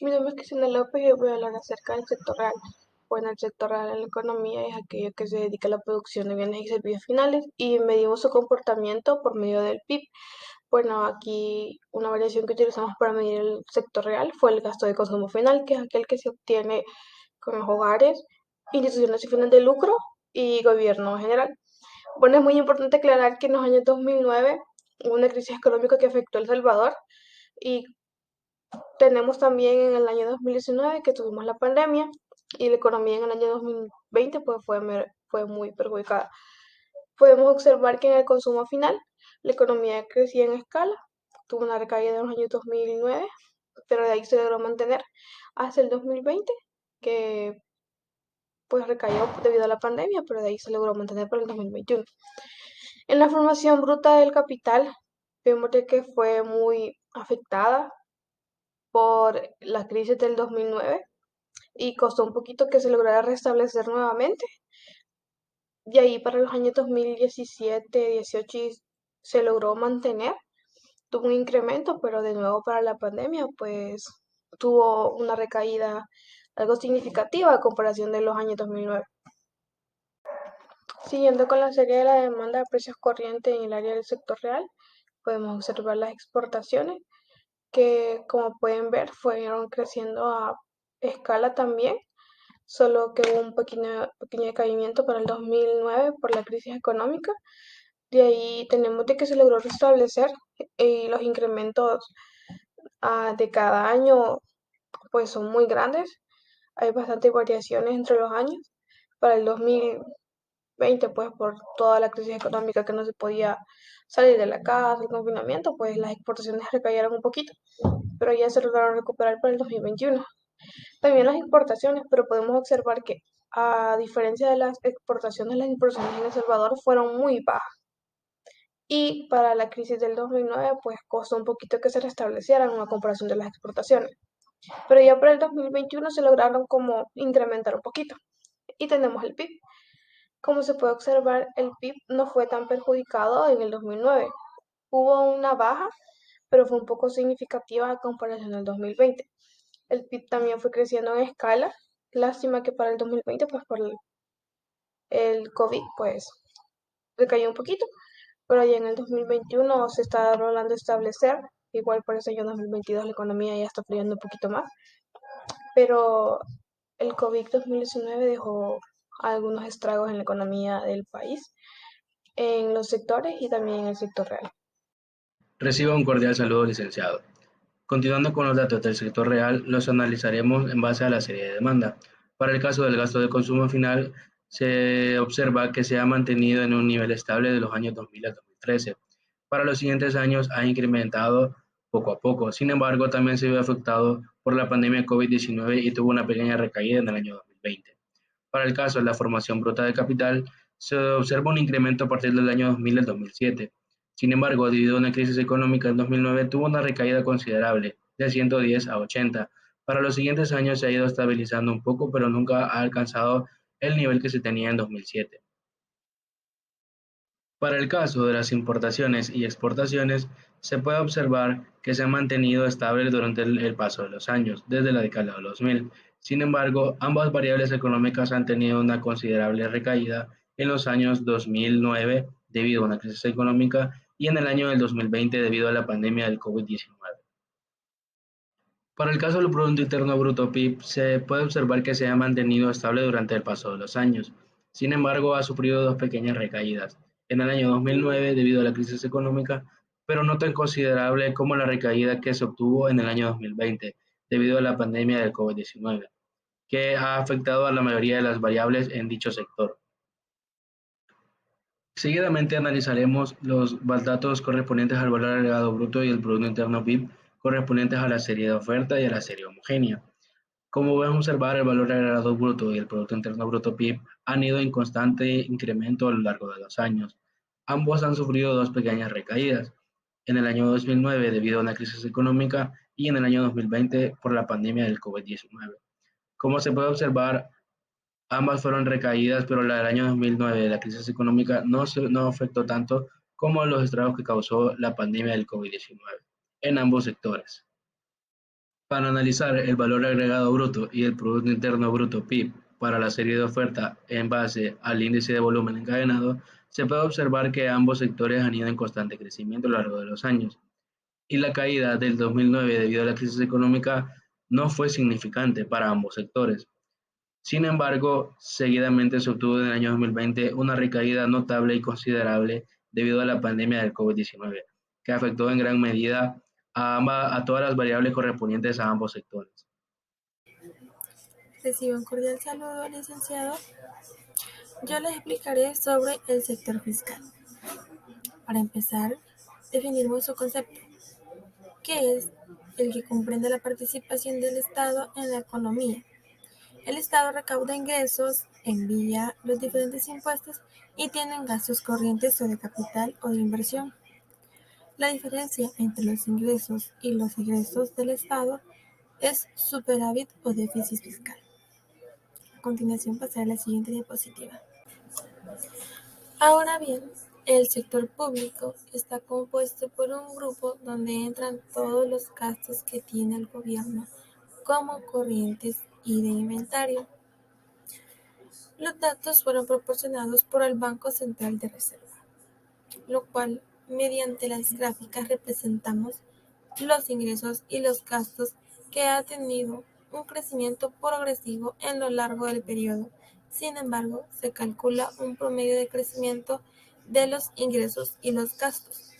Mi nombre es Cristina López y voy a hablar acerca del sector real. Bueno, el sector real en la economía es aquello que se dedica a la producción de bienes y servicios finales y medimos su comportamiento por medio del PIB. Bueno, aquí una variación que utilizamos para medir el sector real fue el gasto de consumo final, que es aquel que se obtiene con los hogares, instituciones sin fines de lucro y gobierno en general. Bueno, es muy importante aclarar que en los años 2009 hubo una crisis económica que afectó a El Salvador y tenemos también en el año 2019 que tuvimos la pandemia y la economía en el año 2020 pues fue muy perjudicada. Podemos observar que en el consumo final la economía crecía en escala, tuvo una recaída en los años 2009, pero de ahí se logró mantener hasta el 2020, que pues recayó debido a la pandemia, pero de ahí se logró mantener para el 2021. En la formación bruta del capital, vemos de que fue muy afectada por la crisis del 2009 y costó un poquito que se lograra restablecer nuevamente. De ahí para los años 2017, 18 se logró mantener, tuvo un incremento, pero de nuevo para la pandemia pues tuvo una recaída algo significativa a comparación de los años 2009. Siguiendo con la serie de la demanda de precios corrientes en el área del sector real, podemos observar las exportaciones que como pueden ver fueron creciendo a escala también, solo que hubo un pequeño decaimiento para el 2009 por la crisis económica. De ahí tenemos de que se logró restablecer y los incrementos de cada año pues son muy grandes. Hay bastantes variaciones entre los años. Para el 2020 pues por toda la crisis económica que no se podía salir de la casa, el confinamiento, pues las exportaciones recayeron un poquito, pero ya se lograron recuperar para el 2021. También las importaciones, pero podemos observar que a diferencia de las importaciones en El Salvador fueron muy bajas. Y para la crisis del 2009, pues costó un poquito que se restablecieran en una comparación de las exportaciones. Pero ya para el 2021 se lograron como incrementar un poquito. Y tenemos el PIB. Como se puede observar, el PIB no fue tan perjudicado en el 2009. Hubo una baja, pero fue un poco significativa a comparación del 2020. El PIB también fue creciendo en escala. Lástima que para el 2020, pues por el COVID, pues decayó un poquito, pero ya en el 2021 se está logrando establecer. Igual por eso ya en 2022 la economía ya está fluyendo un poquito más, pero el COVID 2019 dejó algunos estragos en la economía del país, en los sectores y también en el sector real. Reciba un cordial saludo, licenciado. Continuando con los datos del sector real, los analizaremos en base a la serie de demanda. Para el caso del gasto de consumo final, se observa que se ha mantenido en un nivel estable de los años 2000 a 2013. Para los siguientes años ha incrementado poco a poco. Sin embargo, también se vio afectado por la pandemia COVID-19 y tuvo una pequeña recaída en el año 2020. Para el caso de la formación bruta de capital, se observa un incremento a partir del año 2000 al 2007. Sin embargo, debido a una crisis económica en 2009, tuvo una recaída considerable, de 110 a 80. Para los siguientes años se ha ido estabilizando un poco, pero nunca ha alcanzado el nivel que se tenía en 2007. Para el caso de las importaciones y exportaciones, se puede observar que se ha mantenido estable durante el paso de los años, desde la década de los 2000. Sin embargo, ambas variables económicas han tenido una considerable recaída en los años 2009 debido a una crisis económica y en el año del 2020 debido a la pandemia del COVID-19. Para el caso del Producto Interno Bruto PIB, se puede observar que se ha mantenido estable durante el paso de los años. Sin embargo, ha sufrido dos pequeñas recaídas. En el año 2009 debido a la crisis económica, pero no tan considerable como la recaída que se obtuvo en el año 2020 debido a la pandemia del COVID-19, que ha afectado a la mayoría de las variables en dicho sector. Seguidamente analizaremos los datos correspondientes al valor agregado bruto y el Producto Interno PIB correspondientes a la serie de oferta y a la serie homogénea. Como podemos observar, el valor agregado bruto y el Producto Interno Bruto PIB han ido en constante incremento a lo largo de los años. Ambos han sufrido dos pequeñas recaídas, en el año 2009 debido a una crisis económica y en el año 2020 por la pandemia del COVID-19. Como se puede observar, ambas fueron recaídas, pero la del año 2009, la crisis económica, no afectó tanto como los estragos que causó la pandemia del COVID-19 en ambos sectores. Para analizar el valor agregado bruto y el Producto Interno Bruto PIB para la serie de oferta en base al índice de volumen encadenado, se puede observar que ambos sectores han ido en constante crecimiento a lo largo de los años, y la caída del 2009 debido a la crisis económica no fue significante para ambos sectores. Sin embargo, seguidamente se obtuvo en el año 2020 una recaída notable y considerable debido a la pandemia del COVID-19, que afectó en gran medida a todas las variables correspondientes a ambos sectores. Recibo un cordial saludo, licenciado. Yo les explicaré sobre el sector fiscal. Para empezar, definimos su concepto, que es el que comprende la participación del Estado en la economía. El Estado recauda ingresos, envía los diferentes impuestos y tiene gastos corrientes o de capital o de inversión. La diferencia entre los ingresos y los egresos del Estado es superávit o déficit fiscal. A continuación pasaré a la siguiente diapositiva. Ahora bien, el sector público está compuesto por un grupo donde entran todos los gastos que tiene el gobierno, como corrientes y de inventario. Los datos fueron proporcionados por el Banco Central de Reserva, lo cual, mediante las gráficas representamos los ingresos y los gastos que ha tenido un crecimiento progresivo en lo largo del periodo. Sin embargo, se calcula un promedio de crecimiento de los ingresos y los gastos.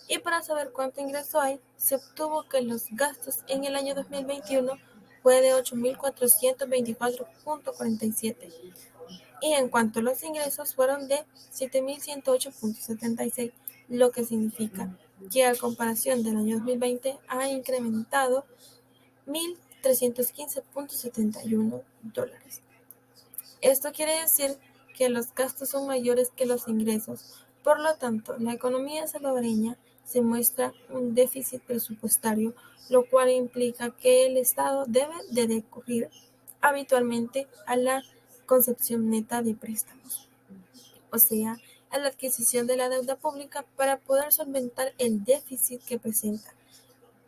Y para saber cuánto ingreso hay, se obtuvo que los gastos en el año 2021 fue de 8.424.47 y en cuanto a los ingresos fueron de 7.108.76, lo que significa que a comparación del año 2020 ha incrementado $1.315.71. Esto quiere decir que los gastos son mayores que los ingresos. Por lo tanto, la economía salvadoreña se muestra un déficit presupuestario, lo cual implica que el Estado debe de recurrir habitualmente a la concepción neta de préstamos, o sea, a la adquisición de la deuda pública para poder solventar el déficit que presenta.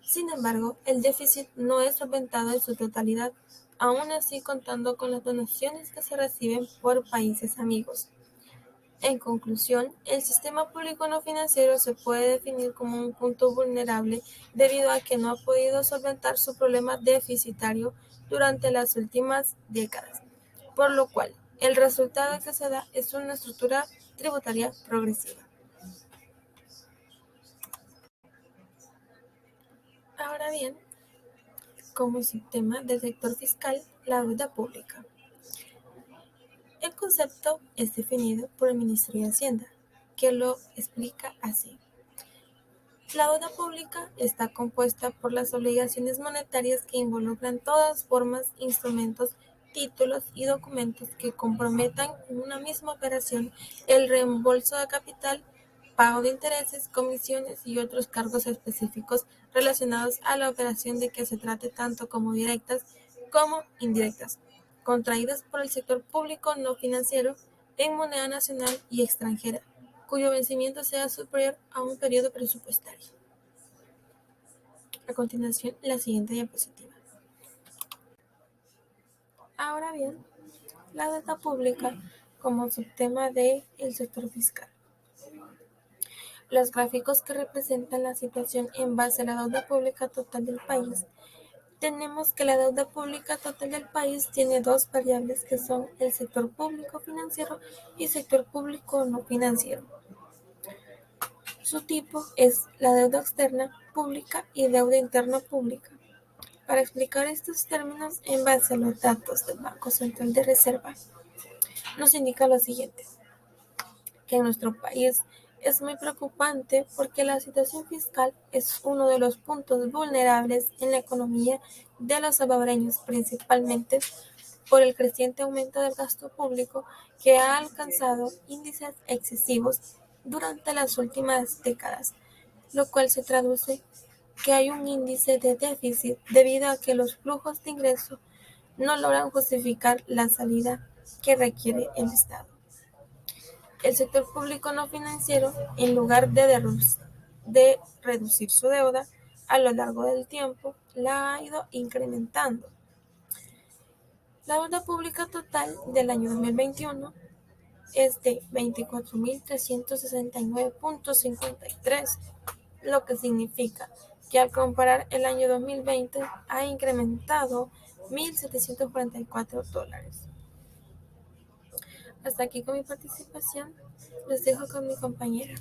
Sin embargo, el déficit no es solventado en su totalidad, aún así contando con las donaciones que se reciben por países amigos. En conclusión, el sistema público no financiero se puede definir como un punto vulnerable debido a que no ha podido solventar su problema deficitario durante las últimas décadas, por lo cual el resultado que se da es una estructura tributaria progresiva. Ahora bien, como subtema del sector fiscal, la deuda pública. El concepto es definido por el Ministerio de Hacienda, que lo explica así. La deuda pública está compuesta por las obligaciones monetarias que involucran todas formas, instrumentos, títulos y documentos que comprometan en una misma operación el reembolso de capital, pago de intereses, comisiones y otros cargos específicos relacionados a la operación de que se trate tanto como directas como indirectas, contraídas por el sector público no financiero en moneda nacional y extranjera, cuyo vencimiento sea superior a un periodo presupuestario. A continuación, la siguiente diapositiva. Ahora bien, la deuda pública como subtema del sector fiscal. Los gráficos que representan la situación en base a la deuda pública total del país. Tenemos que la deuda pública total del país tiene dos variables que son el sector público financiero y sector público no financiero. Su tipo es la deuda externa pública y deuda interna pública. Para explicar estos términos en base a los datos del Banco Central de Reserva, nos indica lo siguiente, que en nuestro país es muy preocupante porque la situación fiscal es uno de los puntos vulnerables en la economía de los salvadoreños, principalmente por el creciente aumento del gasto público que ha alcanzado índices excesivos durante las últimas décadas, lo cual se traduce que hay un índice de déficit debido a que los flujos de ingreso no logran justificar la salida que requiere el Estado. El sector público no financiero, en lugar de reducir su deuda a lo largo del tiempo, la ha ido incrementando. La deuda pública total del año 2021 es de 24.369.53, lo que significa que al comparar el año 2020 ha incrementado $1.744. Hasta aquí con mi participación, les dejo con mi compañera.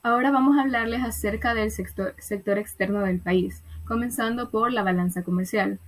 Ahora vamos a hablarles acerca del sector externo del país, comenzando por la balanza comercial.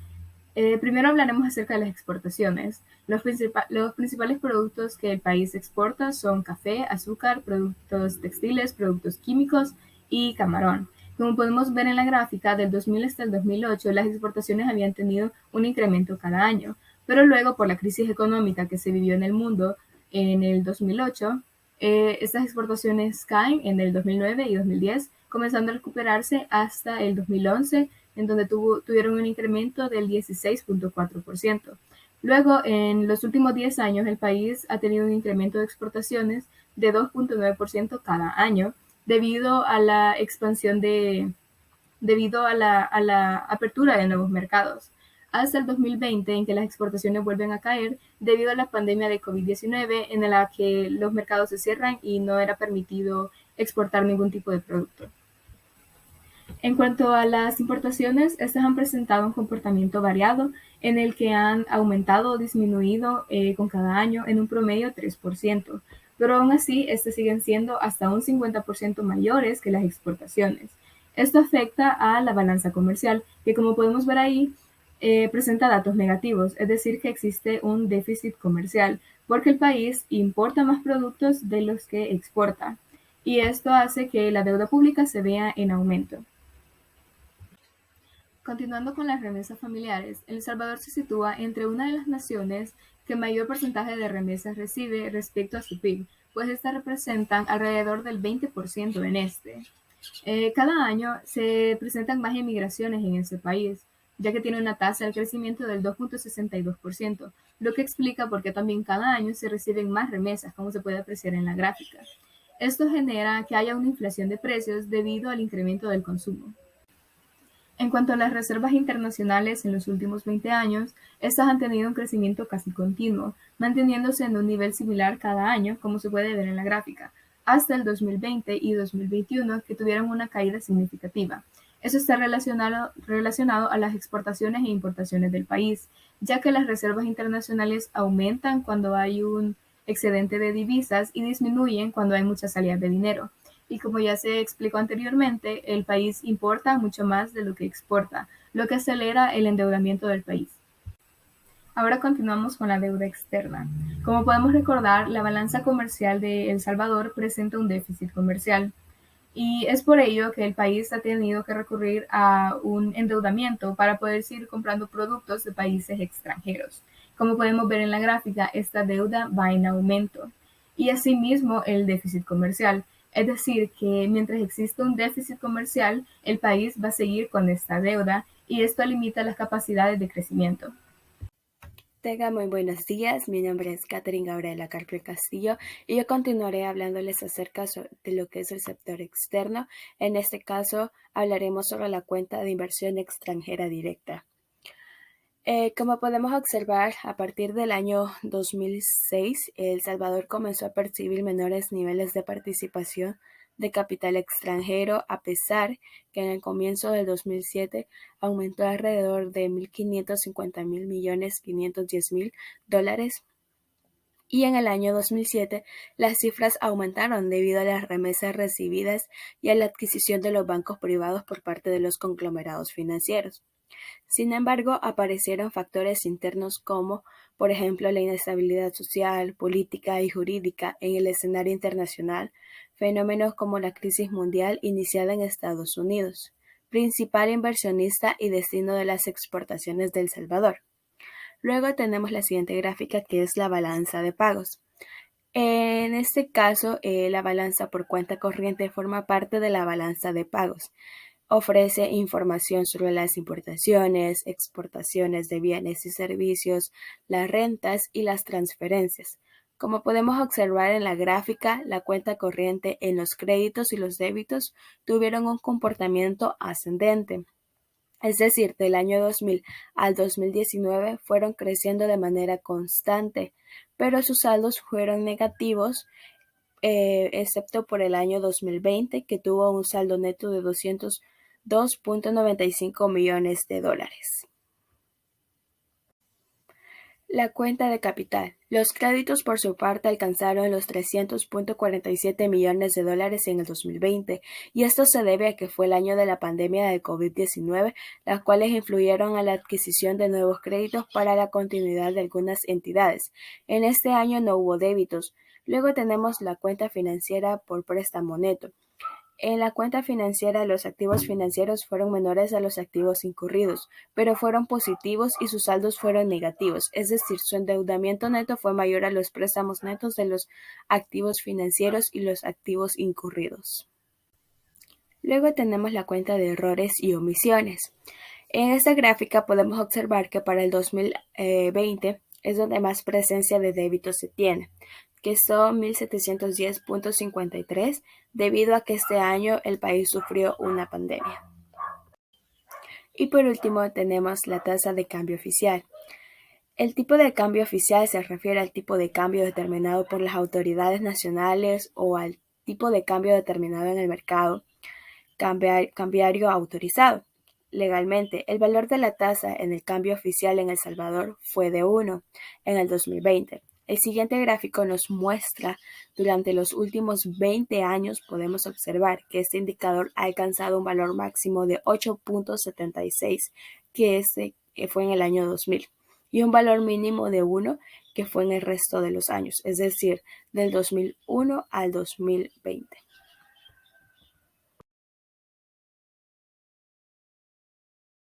Primero hablaremos acerca de las exportaciones. Los principales productos que el país exporta son café, azúcar, productos textiles, productos químicos y camarón. Como podemos ver en la gráfica, del 2000 hasta el 2008, las exportaciones habían tenido un incremento cada año, pero luego por la crisis económica que se vivió en el mundo en el 2008, estas exportaciones caen en el 2009 y 2010, comenzando a recuperarse hasta el 2011, en donde tuvieron un incremento del 16.4%. Luego, en los últimos 10 años, el país ha tenido un incremento de exportaciones de 2.9% cada año, debido a la expansión debido a la apertura de nuevos mercados. Hasta el 2020, en que las exportaciones vuelven a caer debido a la pandemia de COVID-19, en la que los mercados se cierran y no era permitido exportar ningún tipo de producto. En cuanto a las importaciones, estas han presentado un comportamiento variado en el que han aumentado o disminuido con cada año en un promedio 3%, pero aún así estas siguen siendo hasta un 50% mayores que las exportaciones. Esto afecta a la balanza comercial, que como podemos ver ahí, presenta datos negativos, es decir, que existe un déficit comercial, porque el país importa más productos de los que exporta, y esto hace que la deuda pública se vea en aumento. Continuando con las remesas familiares, El Salvador se sitúa entre una de las naciones que mayor porcentaje de remesas recibe respecto a su PIB, pues estas representan alrededor del 20% en este. Cada año se presentan más emigraciones en ese país, ya que tiene una tasa de crecimiento del 2.62%, lo que explica por qué también cada año se reciben más remesas, como se puede apreciar en la gráfica. Esto genera que haya una inflación de precios debido al incremento del consumo. En cuanto a las reservas internacionales en los últimos 20 años, estas han tenido un crecimiento casi continuo, manteniéndose en un nivel similar cada año, como se puede ver en la gráfica, hasta el 2020 y 2021, que tuvieron una caída significativa. Eso está relacionado a las exportaciones e importaciones del país, ya que las reservas internacionales aumentan cuando hay un excedente de divisas y disminuyen cuando hay mucha salida de dinero. Y como ya se explicó anteriormente, el país importa mucho más de lo que exporta, lo que acelera el endeudamiento del país. Ahora continuamos con la deuda externa. Como podemos recordar, la balanza comercial de El Salvador presenta un déficit comercial, y es por ello que el país ha tenido que recurrir a un endeudamiento para poder seguir comprando productos de países extranjeros. Como podemos ver en la gráfica, esta deuda va en aumento, y asimismo el déficit comercial. Es decir, que mientras exista un déficit comercial, el país va a seguir con esta deuda, y esto limita las capacidades de crecimiento. Tenga muy buenos días, mi nombre es Catherine Gabriela Carpio Castillo y yo continuaré hablándoles acerca de lo que es el sector externo. En este caso hablaremos sobre la cuenta de inversión extranjera directa. Como podemos observar, a partir del año 2006, El Salvador comenzó a percibir menores niveles de participación de capital extranjero, a pesar que en el comienzo del 2007 aumentó alrededor de $1.550.510.000 y en el año 2007 las cifras aumentaron debido a las remesas recibidas y a la adquisición de los bancos privados por parte de los conglomerados financieros. Sin embargo, aparecieron factores internos como, por ejemplo, la inestabilidad social, política y jurídica en el escenario internacional, fenómenos como la crisis mundial iniciada en Estados Unidos, principal inversionista y destino de las exportaciones de El Salvador. Luego tenemos la siguiente gráfica, que es la balanza de pagos. En este caso, la balanza por cuenta corriente forma parte de la balanza de pagos. Ofrece información sobre las importaciones, exportaciones de bienes y servicios, las rentas y las transferencias. Como podemos observar en la gráfica, la cuenta corriente en los créditos y los débitos tuvieron un comportamiento ascendente. Es decir, del año 2000 al 2019 fueron creciendo de manera constante, pero sus saldos fueron negativos, excepto por el año 2020, que tuvo un saldo neto de $202.95 millones. La cuenta de capital. Los créditos por su parte alcanzaron los $300.47 millones en el 2020, y esto se debe a que fue el año de la pandemia de COVID-19, las cuales influyeron a la adquisición de nuevos créditos para la continuidad de algunas entidades. En este año no hubo débitos. Luego tenemos la cuenta financiera por préstamo neto. En la cuenta financiera, los activos financieros fueron menores a los activos incurridos, pero fueron positivos y sus saldos fueron negativos, es decir, su endeudamiento neto fue mayor a los préstamos netos de los activos financieros y los activos incurridos. Luego tenemos la cuenta de errores y omisiones. En esta gráfica podemos observar que para el 2020 es donde más presencia de débitos se tiene, que son 1.710.53, debido a que este año el país sufrió una pandemia. Y por último tenemos la tasa de cambio oficial. El tipo de cambio oficial se refiere al tipo de cambio determinado por las autoridades nacionales o al tipo de cambio determinado en el mercado cambiario autorizado. Legalmente, el valor de la tasa en el cambio oficial en El Salvador fue de 1 en el 2020. El siguiente gráfico nos muestra durante los últimos 20 años podemos observar que este indicador ha alcanzado un valor máximo de 8.76, que fue en el año 2000, y un valor mínimo de 1 que fue en el resto de los años, es decir, del 2001 al 2020.